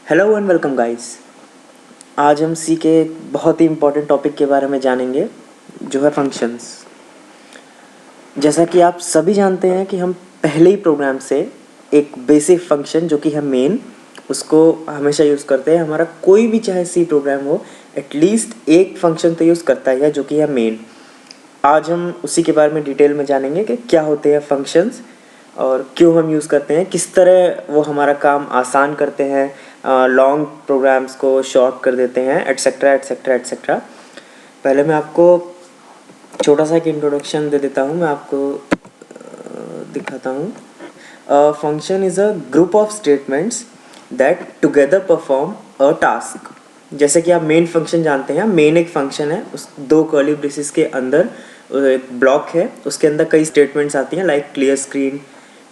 Hello and welcome guys. आज हम सी के एक बहुत ही इम्पोर्टेंट टॉपिक के बारे में जानेंगे जो है फंक्शंस। जैसा कि आप सभी जानते हैं कि हम पहले ही प्रोग्राम से एक बेसिक फंक्शन जो कि है मेन, उसको हमेशा यूज़ करते हैं। हमारा कोई भी चाहे सी प्रोग्राम हो, एटलीस्ट एक फंक्शन तो यूज़ करता ही है जो कि है मेन। आज हम उसी के बारे में डिटेल में जानेंगे कि क्या होते हैं फंक्शंस और क्यों हम यूज़ करते हैं, किस तरह वो हमारा काम आसान करते हैं, लॉन्ग प्रोग्राम्स को शॉर्ट कर देते हैं, एट्सेट्रा एट्सेट्रा एट्सेट्रा। पहले मैं आपको छोटा सा एक इंट्रोडक्शन दे देता हूँ। मैं आपको दिखाता हूँ। Function is a group of statements that together perform a task. जैसे कि आप मेन फंक्शन जानते हैं, मेन एक फंक्शन है, उस दो कर्ली ब्रेसेस के अंदर एक ब्लॉक है, उसके अंदर कई स्टेटमेंट्स आती हैं like clear screen,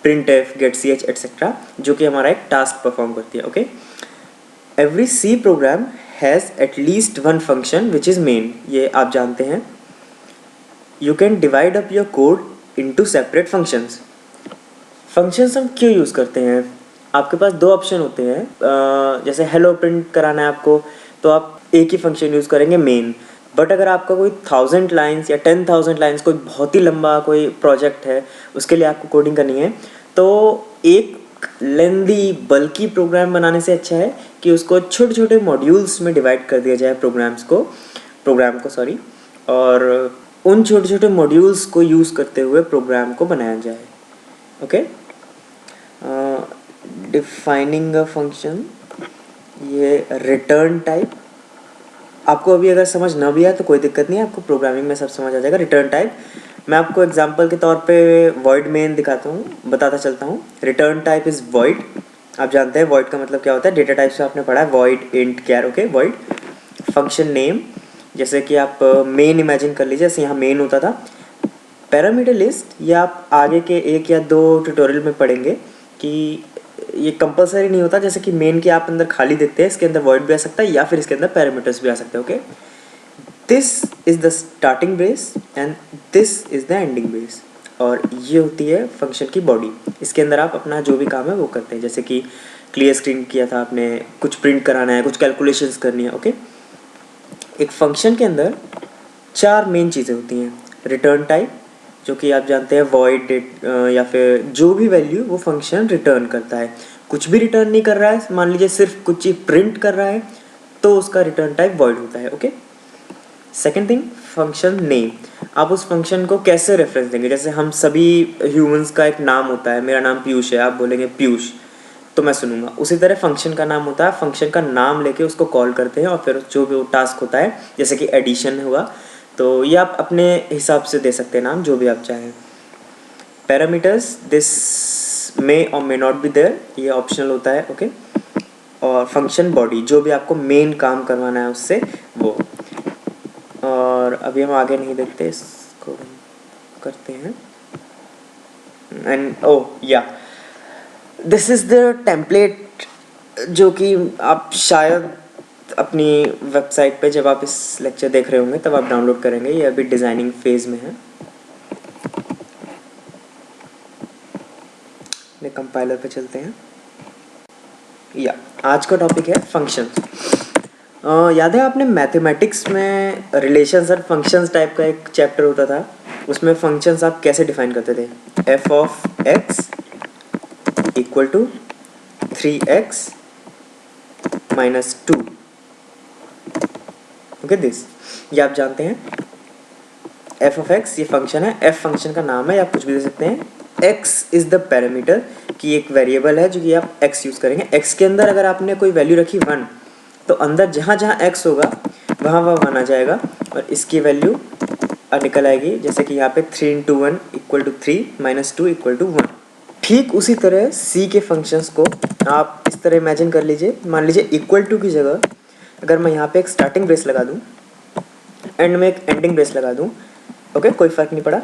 print F, गेट सी एच एट्सेट्रा, जो कि हमारा एक टास्क परफॉर्म करती है। Okay, every C program has at least one function which is main, ये आप जानते हैं। You can divide up your code into separate functions. Functions हम क्यों यूज़ करते हैं? आपके पास दो ऑप्शन होते हैं। जैसे हेलो प्रिंट कराना है आपको, तो आप एक ही फंक्शन यूज़ करेंगे मेन। बट अगर आपका कोई 1000 लाइन्स या 10,000 लाइन्स, कोई बहुत ही लंबा कोई प्रोजेक्ट है, उसके लिए आपको कोडिंग करनी है, तो एक लेंदी बल्कि प्रोग्राम बनाने से अच्छा है कि उसको छोटे छोटे मॉड्यूल्स में डिवाइड कर दिया जाए प्रोग्राम को सॉरी, और उन छोटे छोटे मॉड्यूल्स को यूज़ करते हुए प्रोग्राम को बनाया जाए। ओके, डिफाइनिंग अ फंक्शन, ये रिटर्न टाइप। आपको अभी अगर समझ ना भी आए तो कोई दिक्कत नहीं है, आपको प्रोग्रामिंग में सब समझ आ जाएगा। रिटर्न टाइप मैं आपको एग्जांपल के तौर पे वॉइड मेन दिखाता हूँ, बताता चलता हूँ। Return type is void. आप जानते हैं वॉइड का मतलब क्या होता है, डेटा टाइप से आपने पढ़ा है, void, int, char. Okay, void. Function name, जैसे कि आप मेन इमेजिन कर लीजिए, जैसे यहाँ मेन होता था। पैरामीटर लिस्ट, ये आप आगे के एक या दो ट्यूटोरियल में पढ़ेंगे कि ये कंपलसरी नहीं होता। जैसे कि मेन के आप अंदर खाली देखते हैं, इसके अंदर वॉइड भी आ सकता है या फिर इसके अंदर पैरामीटर्स भी आ सकते हैं। Okay, this is the starting brace and this is the ending brace, और ये होती है फंक्शन की बॉडी। इसके अंदर आप अपना जो भी काम है वो करते हैं। जैसे कि क्लियर स्क्रीन किया था आपने, कुछ प्रिंट कराना है, कुछ कैलकुलेशंस करनी है। ओके, एक फंक्शन के अंदर चार मेन चीज़ें होती हैं। रिटर्न टाइप, जो कि आप जानते हैं वॉइड, या फिर जो भी वैल्यू वो फंक्शन रिटर्न करता है। कुछ भी रिटर्न नहीं कर रहा है, मान लीजिए सिर्फ कुछ चीज़ प्रिंट कर रहा है, तो उसका रिटर्न टाइप वॉइड होता है। Okay, second thing, function name. आप उस फंक्शन को कैसे रेफरेंस देंगे? जैसे हम सभी ह्यूमंस का एक नाम होता है, मेरा नाम पीयूष है, आप बोलेंगे पीयूष तो मैं सुनूंगा। उसी तरह फंक्शन का नाम होता है, फंक्शन का नाम लेके उसको कॉल करते हैं, और फिर जो भी वो टास्क होता है, जैसे कि एडिशन हुआ, तो ये आप अपने हिसाब से दे सकते हैं नाम, जो भी आप चाहें। पैरामीटर्स, दिस मे और मे नॉट बी देयर, ये ऑप्शनल होता है। ओके, और फंक्शन बॉडी, जो भी आपको मेन काम करवाना है उससे वो। और अभी हम आगे नहीं देखते, इसको करते हैं। एंड ओ या दिस इज़ द टेम्पलेट, जो कि आप शायद अपनी वेबसाइट पे जब आप इस लेक्चर देख रहे होंगे तब आप डाउनलोड करेंगे। ये अभी डिज़ाइनिंग फेज़ में है। अपने कंपाइलर पे चलते हैं। या आज का टॉपिक है फंक्शन। याद है आपने मैथमेटिक्स में रिलेशंस और फंक्शंस टाइप का एक चैप्टर होता था, उसमें फंक्शंस आप कैसे डिफाइन करते थे? F of X equal to 3x minus 2। Okay, this, ये आप जानते हैं। एफ ऑफ एक्स ये फंक्शन है, एफ फंक्शन का नाम है, आप कुछ भी दे सकते हैं। एक्स इज़ द पैरामीटर, कि एक वेरिएबल है जो कि आप एक्स यूज़ करेंगे। एक्स के अंदर अगर आपने कोई वैल्यू रखी 1, तो अंदर जहाँ जहाँ एक्स होगा वहाँ वहाँ 1 आ जाएगा, और इसकी वैल्यू निकल आएगी। जैसे कि यहाँ पे 3 into 1 equal to 3 minus 2 equal to 1। ठीक उसी तरह सी के फंक्शंस को आप इस तरह इमेजिन कर लीजिए। मान लीजिए इक्वल टू की जगह अगर मैं यहाँ पे एक स्टार्टिंग ब्रेस लगा दूँ, एंड में एक एंडिंग ब्रेस लगा दूँ, ओके, कोई फ़र्क नहीं पड़ा।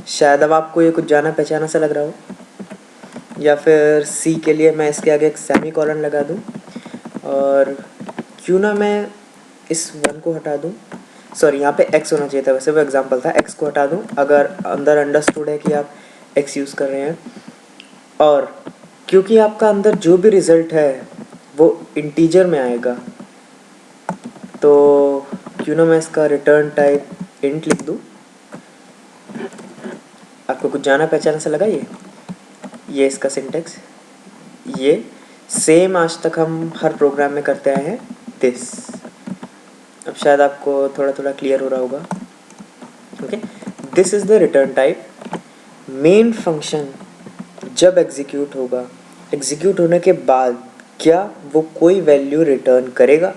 शायद अब आपको ये कुछ जाना पहचाना सा लग रहा हो, या फिर सी के लिए मैं इसके आगे एक सेमी कॉलन लगा दूँ, और क्यों ना मैं इस 1 को हटा दूँ, सॉरी यहाँ पे x होना चाहिए था, वैसे वो एग्जांपल था, x को हटा दूँ। अगर अंदर अंडरस्टूड है कि आप x यूज़ कर रहे हैं, और क्योंकि आपका अंदर जो भी रिज़ल्ट है वो इंटीजर में आएगा, तो क्यों ना मैं इसका रिटर्न टाइप इंट लिख दूँ। आपको कुछ जाना पहचाना सा लगा? ये इसका सिंटेक्स, ये सेम आज तक हम हर प्रोग्राम में करते आए हैं दिस। अब शायद आपको थोड़ा थोड़ा क्लियर हो रहा होगा। Okay, this is the return type. Main function जब एग्जीक्यूट होगा, एग्जीक्यूट होने के बाद क्या वो कोई वैल्यू रिटर्न करेगा?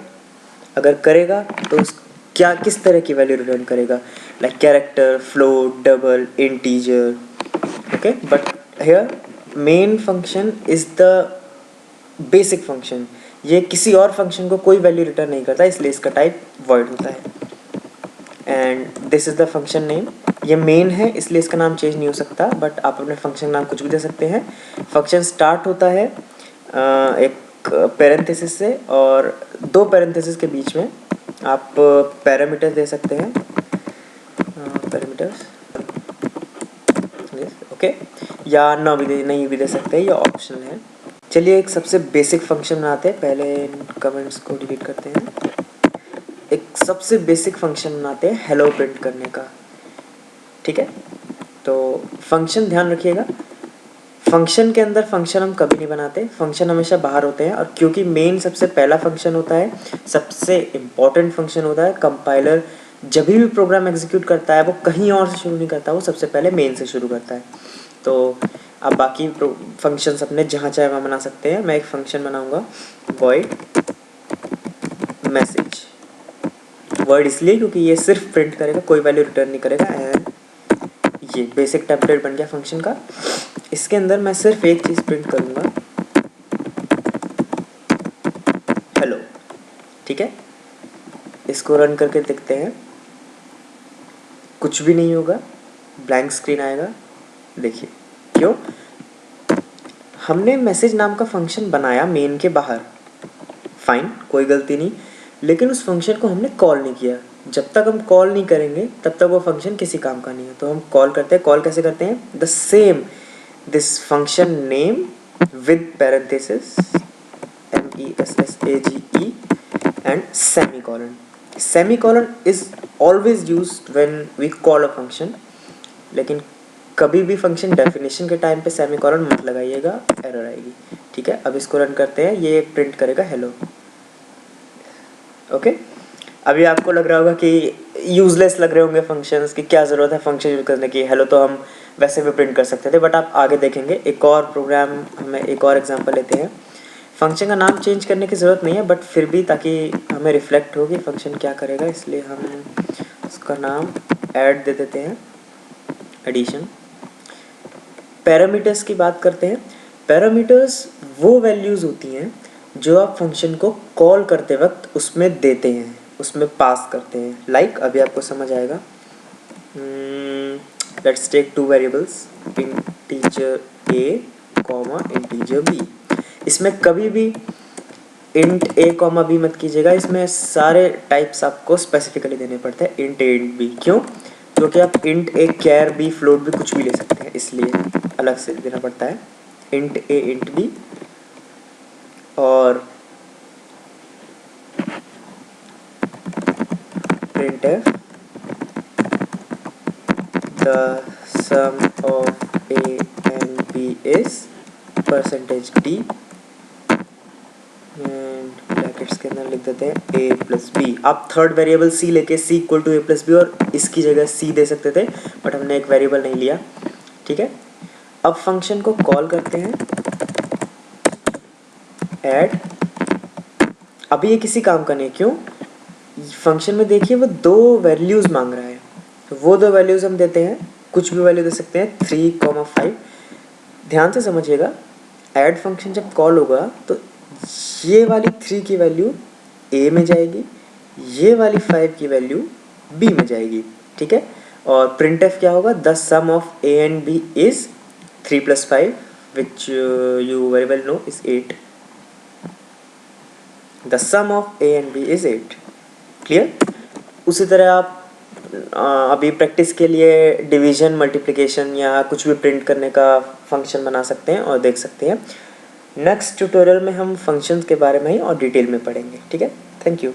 अगर करेगा तो उस क्या किस तरह की वैल्यू रिटर्न करेगा, like character, float, double, integer. Okay, but here main function is the basic function. ये किसी और फंक्शन को कोई वैल्यू रिटर्न नहीं करता, इसलिए इसका टाइप वॉइड होता है। And this is the function name. ये मेन है इसलिए इसका नाम चेंज नहीं हो सकता, बट आप अपने फंक्शन नाम कुछ भी दे सकते हैं। फंक्शन स्टार्ट होता है एक पैरेंथेसिस से, और दो पैरेंथेसिस के बीच में आप पैरामीटर दे सकते हैं, पैरामीटर्स, ओके, या ना भी नहीं भी दे सकते हैं, ये ऑप्शनल है। चलिए एक सबसे बेसिक फंक्शन बनाते हैं, पहले इन कमेंट्स को डिलीट करते हैं। एक सबसे बेसिक फंक्शन बनाते हैं हेलो प्रिंट करने का, ठीक है। तो फंक्शन ध्यान रखिएगा, फंक्शन के अंदर फंक्शन हम कभी नहीं बनाते, फंक्शन हमेशा बाहर होते हैं। और क्योंकि मेन सबसे पहला फंक्शन होता है, सबसे इम्पॉर्टेंट फंक्शन होता है, कंपाइलर जब भी प्रोग्राम एग्जीक्यूट करता है वो कहीं और से शुरू नहीं करता, वो सबसे पहले मेन से शुरू करता है। तो आप बाकी फंक्शंस अपने जहाँ चाहे वहाँ बना सकते हैं। मैं एक फंक्शन बनाऊंगा void मैसेज, वर्ड इसलिए क्योंकि ये सिर्फ प्रिंट करेगा, कोई वैल्यू रिटर्न नहीं करेगा। एंड ये बेसिक टेम्पलेट बन गया फंक्शन का। इसके अंदर मैं सिर्फ एक चीज़ प्रिंट करूँगा, हेलो, ठीक है। इसको रन करके देखते हैं, कुछ भी नहीं होगा, ब्लैंक स्क्रीन आएगा। देखिए क्यों, हमने मैसेज नाम का फंक्शन बनाया मेन के बाहर, फाइन, कोई गलती नहीं, लेकिन उस फंक्शन को हमने कॉल नहीं किया। जब तक हम कॉल नहीं करेंगे तब तक वो फंक्शन किसी काम का नहीं है। तो हम कॉल करते हैं, कॉल कैसे करते हैं, the same this function name with parenthesis MESSAGE and semicolon. Semicolon is always used when we call a function, लेकिन कभी भी फंक्शन डेफिनेशन के टाइम पे सेमीकोलन मत लगाइएगा, एरर आएगी, ठीक है। अब इसको रन करते हैं, ये प्रिंट करेगा हेलो। ओके, अभी आपको लग रहा होगा कि यूजलेस लग रहे होंगे फंक्शंस, कि क्या ज़रूरत है फंक्शन यूज करने की, हेलो तो हम वैसे भी प्रिंट कर सकते थे, बट आप आगे देखेंगे। एक और प्रोग्राम, हमें एक और एग्जांपल लेते हैं। फंक्शन का नाम चेंज करने की ज़रूरत नहीं है, बट फिर भी ताकि हमें रिफ्लेक्ट हो कि फंक्शन क्या करेगा, इसलिए हम उसका नाम ऐड दे देते हैं, एडिशन। पैरामीटर्स की बात करते हैं। पैरामीटर्स वो वैल्यूज़ होती हैं जो आप फंक्शन को कॉल करते वक्त उसमें देते हैं, उसमें पास करते हैं। लाइक अभी आपको समझ आएगा। Let's take two variables, integer a comma integer b। इसमें कभी भी इंट a कॉमा b मत कीजिएगा, इसमें सारे टाइप्स आपको स्पेसिफिकली देने पड़ते हैं, इंट a इंट b। क्यों? क्योंकि आप int a char b float भी कुछ भी ले सकते हैं, इसलिए अलग से देना पड़ता है इंट a इंट b। और printf the sum of a and b is percentage d, and brackets के अंदर लिख देते हैं a प्लस बी। आप थर्ड वेरिएबल c लेके c equal to a plus B और इसकी जगह c दे सकते थे, बट हमने एक वेरिएबल नहीं लिया, ठीक है। अब फंक्शन को कॉल करते हैं, ऐड। अभी ये किसी काम का नहीं, क्यों? फंक्शन में देखिए वो दो वैल्यूज़ मांग रहा है, तो वो दो वैल्यूज़ हम देते हैं, कुछ भी वैल्यू दे सकते हैं, 3,5। ध्यान से समझिएगा, ऐड फंक्शन जब कॉल होगा तो ये वाली 3 की वैल्यू a में जाएगी, ये वाली 5 की वैल्यू b में जाएगी, ठीक है। और printf क्या होगा, the sum of a and b इज 3 + 5 which you very well know is 8. The sum of a and b is 8. Clear? उसी तरह आप अभी प्रैक्टिस के लिए डिवीजन, मल्टीप्लिकेशन या कुछ भी प्रिंट करने का फंक्शन बना सकते हैं और देख सकते हैं। नेक्स्ट ट्यूटोरियल में हम फंक्शंस के बारे में ही और डिटेल में पढ़ेंगे। ठीक है, थैंक यू।